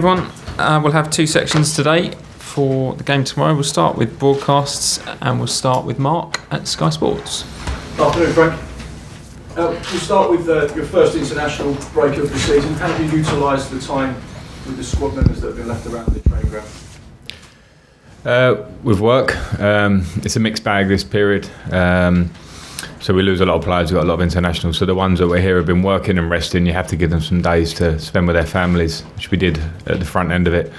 everyone. We'll have two sections today for the game tomorrow. We'll start with broadcasts and we'll start with Mark at Sky Sports. Afternoon, Frank. We'll start with your first international break of the season. How have you utilised the time with the squad members that have been left around the training ground? With work, it's a mixed bag this period. So we lose a lot of players. We've got a lot of internationals. So the ones that were here have been working and resting. You have to give them some days to spend with their families, which we did at the front end of it.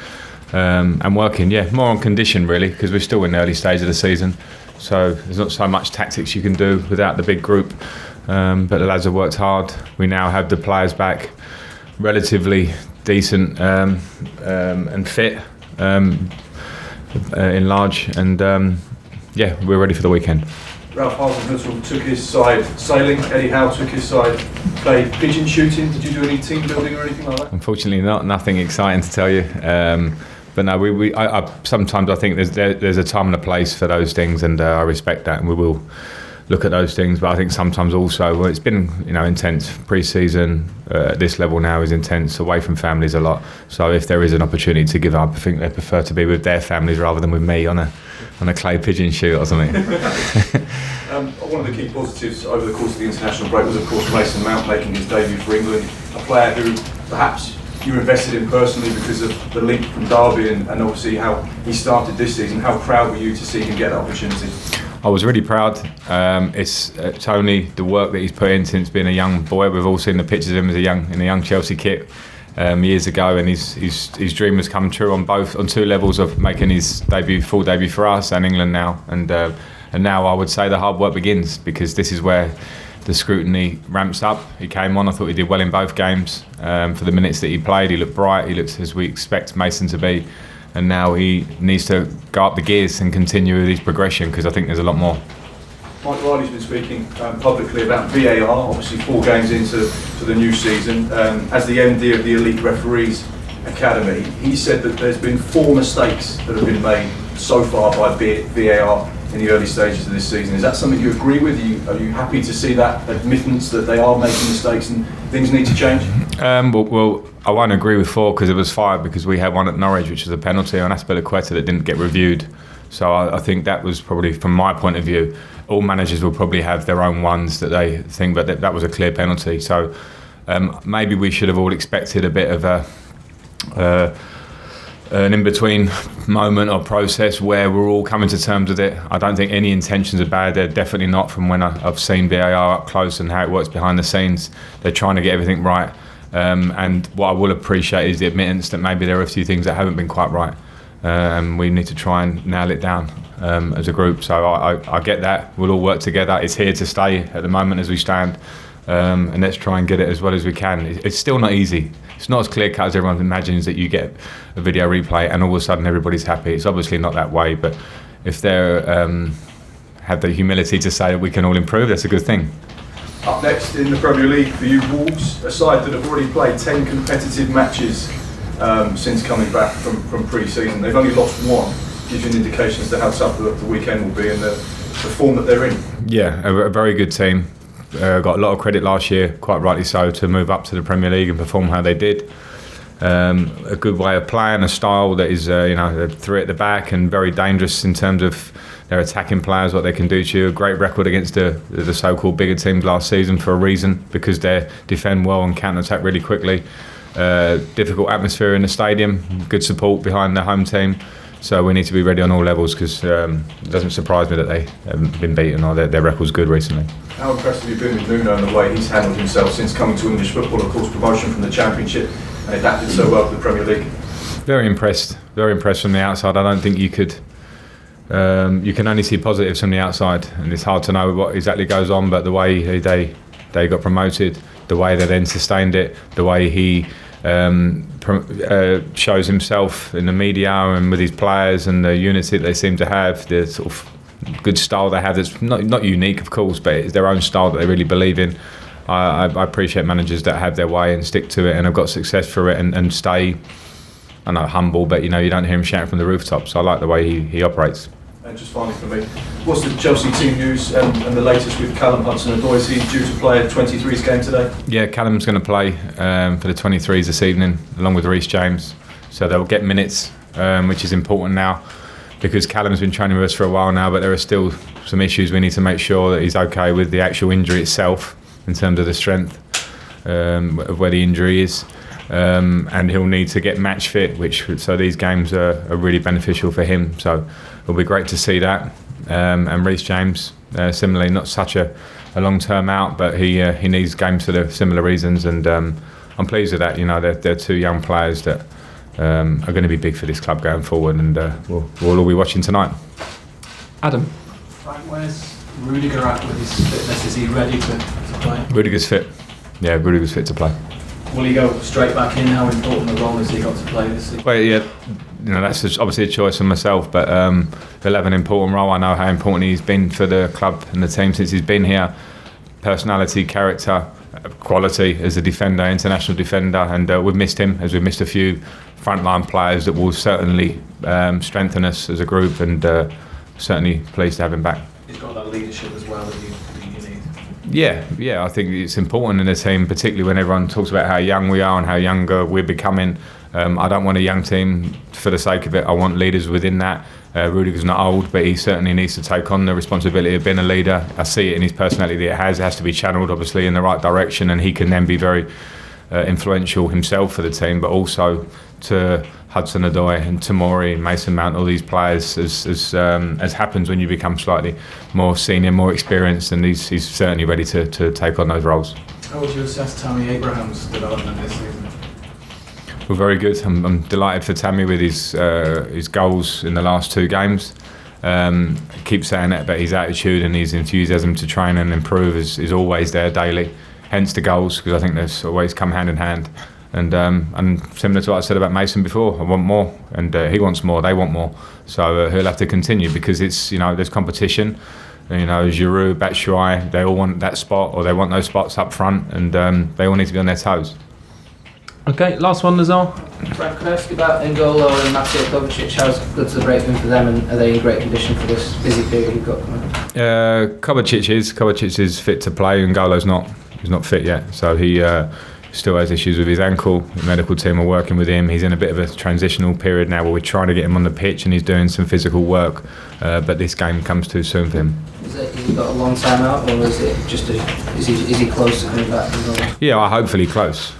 And working, more on condition really, because we're still in the early stage of the season. So there's not so much tactics you can do without the big group. But the lads have worked hard. We now have the players back, relatively decent and fit, in large, and we're ready for the weekend. Ralph Hasenhüttl took his side sailing, Eddie Howe took his side played pigeon shooting. Did you do any team building or anything like that? Unfortunately nothing exciting to tell you. But no, I sometimes I think there's a time and a place for those things, and I respect that, and we will look at those things. But I think sometimes also, it's been intense pre-season. At this level now is intense, away from families a lot. So if there is an opportunity to give up, I think they prefer to be with their families rather than with me on a clay pigeon shoot or something. One of the key positives over the course of the international break was, of course, Mason Mount making his debut for England, a player who perhaps you invested in personally because of the link from Derby and obviously how he started this season. How proud were you to see him get that opportunity? I was really proud. It's only the work that he's put in since being a young boy. We've all seen the pictures of him in a young Chelsea kit years ago, and his dream has come true on two levels of making his full debut for us and England now. And now I would say the hard work begins, because this is where the scrutiny ramps up. He came on, I thought he did well in both games. For the minutes that he played, he looked bright, he looked as we expect Mason to be. And now he needs to go up the gears and continue with his progression, because I think there's a lot more. Mike Riley's been speaking publicly about VAR, obviously 4 games into the new season. As the MD of the Elite Referees Academy, he said that there's been 4 mistakes that have been made so far by VAR in the early stages of this season. Is that something you agree with? Are you happy to see that admittance that they are making mistakes and things need to change? Well, I won't agree with 4 because it was 5, because we had one at Norwich which was a penalty on Aspilicueta that didn't get reviewed. So I think that was probably, from my point of view, all managers will probably have their own ones that they think, but that was a clear penalty. So maybe we should have all expected a bit of an in-between moment or process where we're all coming to terms with it. I don't think any intentions are bad. They're definitely not, from when I've seen VAR up close and how it works behind the scenes. They're trying to get everything right. And what I will appreciate is the admittance that maybe there are a few things that haven't been quite right. And we need to try and nail it down as a group. So I get that. We'll all work together. It's here to stay at the moment as we stand. And let's try and get it as well as we can. It's still not easy. It's not as clear cut as everyone imagines, that you get a video replay and all of a sudden everybody's happy. It's obviously not that way, but if they have the humility to say that we can all improve, that's a good thing. Up next in the Premier League for you, Wolves, a side that have already played 10 competitive matches since coming back from pre-season. They've only lost 1. Gives you an indication as to how tough the weekend will be and the form that they're in. Yeah, a very good team. Got a lot of credit last year, quite rightly so, to move up to the Premier League and perform how they did. A good way of playing, a style that is, 3 at the back and very dangerous in terms of their attacking players, what they can do to you. A great record against the so-called bigger teams last season for a reason, because they defend well and counter-attack really quickly. Difficult atmosphere in the stadium, good support behind the home team. So we need to be ready on all levels, because it doesn't surprise me that they haven't been beaten or their record's good recently. How impressed have you been with Nuno and the way he's handled himself since coming to English football? Of course, promotion from the Championship, and adapted so well to the Premier League. Very impressed from the outside. I don't think you could. You can only see positives from the outside, and it's hard to know what exactly goes on. But the way they got promoted, the way they then sustained it, the way he shows himself in the media and with his players, and the unity that they seem to have, the sort of good style they have that's not unique, of course, but it's their own style that they really believe in. I appreciate managers that have their way and stick to it and have got success for it and stay, I know, humble, but you don't hear him shouting from the rooftops. So I like the way he operates. And just finally for me, what's the Chelsea team news and the latest with Callum Hudson-Odoi? Is he due to play a 23s game today? Yeah, Callum's going to play for the 23s this evening, along with Reece James. so they'll get minutes, which is important now, because Callum's been training with us for a while now, but there are still some issues. We need to make sure that he's okay with the actual injury itself in terms of the strength of where the injury is. And he'll need to get match fit, so these games are really beneficial for him. So it'll be great to see that. And Reece James, similarly, not such a long-term out, but he needs games for the similar reasons. And I'm pleased with that. You know, they're two young players that are going to be big for this club going forward, and we'll all be watching tonight. Adam. Frank, where's Rudiger at with his fitness? Is he ready to play? Rudiger's fit. Yeah, Rudiger's fit to play. Will he go straight back in? How important a role has he got to play this season? Well, yeah, you know, that's obviously a choice for myself, but he'll have an important role. I know how important he's been for the club and the team since he's been here. Personality, character, quality as a defender, international defender, and we've missed him, as we've missed a few frontline players that will certainly strengthen us as a group, and certainly pleased to have him back. He's got that leadership as well that you need. Yeah, I think it's important in a team, particularly when everyone talks about how young we are and how younger we're becoming. I don't want a young team for the sake of it. I want leaders within that. Rudiger's not old, but he certainly needs to take on the responsibility of being a leader. I see it in his personality that it has to be channeled, obviously, in the right direction, and he can then be very influential himself for the team, but also to Hudson-Odoi and Tomori and Mason Mount, all these players, as happens when you become slightly more senior, more experienced, and he's certainly ready to take on those roles. How would you assess Tammy Abraham's development this season? Well, very good. I'm delighted for Tammy with his goals in the last two games. I keep saying that, but his attitude and his enthusiasm to train and improve is always there daily. Hence the goals, because I think they've always come hand in hand. And similar to what I said about Mason before, I want more, and he wants more. They want more, so he'll have to continue, because it's, you know, there's competition. You know, Giroud, Batshuayi, they all want that spot, or they want those spots up front, and they all need to be on their toes. Okay, last one, Lazar. Frank, can I ask you about N'Golo and Mateo Kovacic? How's good's the break been for them, and are they in great condition for this busy period you've got coming? Kovacic is fit to play. N'Golo's not. He's not fit yet, so he still has issues with his ankle. The medical team are working with him. He's in a bit of a transitional period now where we're trying to get him on the pitch, and he's doing some physical work, but this game comes too soon for him. Has he got a long time out, or is it just is he close to coming back? Yeah, hopefully close.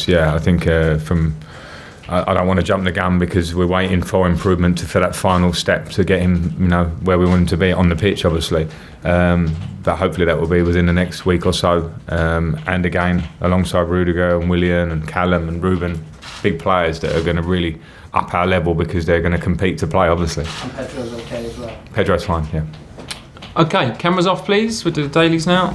Yeah, I think I don't want to jump the gun, because we're waiting for improvement for that final step to get him, you know, where we want him to be on the pitch, obviously. But hopefully that will be within the next week or so. And again, alongside Rudiger and Willian and Callum and Ruben, big players that are going to really up our level, because they're going to compete to play, obviously. And Pedro's okay as well? Pedro's fine, yeah. Okay, cameras off, please. We'll do the dailies now.